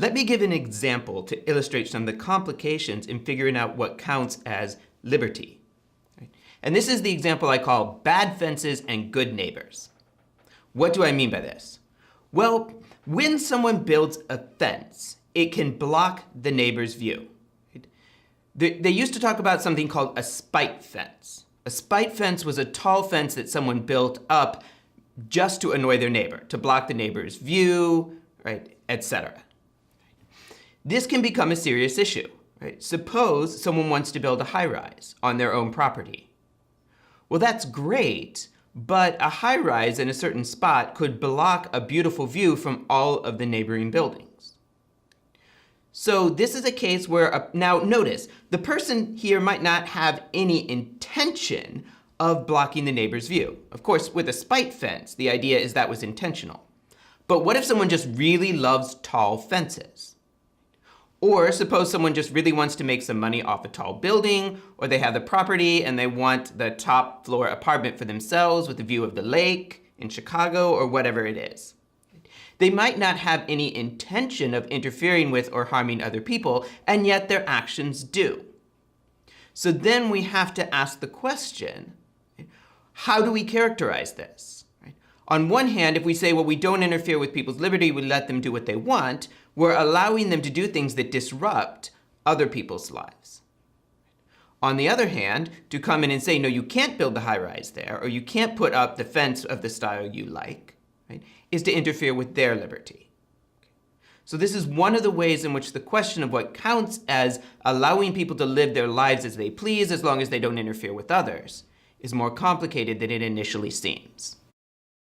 Let me give an example to illustrate some of the complications in figuring out what counts as liberty. And this is the example I call bad fences and good neighbors. What do I mean by this? Well, when someone builds a fence, it can block the neighbor's view. They used to talk about something called a spite fence. A spite fence was a tall fence that someone built up just to annoy their neighbor, to block the neighbor's view, right, etc. This can become a serious issue. Right? Suppose someone wants to build a high-rise on their own property. Well, that's great, but a high-rise in a certain spot could block a beautiful view from all of the neighboring buildings. So this is a case where, now notice, the person here might not have any intention of blocking the neighbor's view. Of course, with a spite fence, the idea is that was intentional. But what if someone just really loves tall fences? Or suppose someone just really wants to make some money off a tall building, or they have the property and they want the top floor apartment for themselves with a view of the lake in Chicago or whatever it is. They might not have any intention of interfering with or harming other people, and yet their actions do. So then we have to ask the question, how do we characterize this? On one hand, if we say, well, we don't interfere with people's liberty, we let them do what they want, we're allowing them to do things that disrupt other people's lives. On the other hand, to come in and say, no, you can't build the high-rise there, or you can't put up the fence of the style you like, right, is to interfere with their liberty. So this is one of the ways in which the question of what counts as allowing people to live their lives as they please as long as they don't interfere with others is more complicated than it initially seems.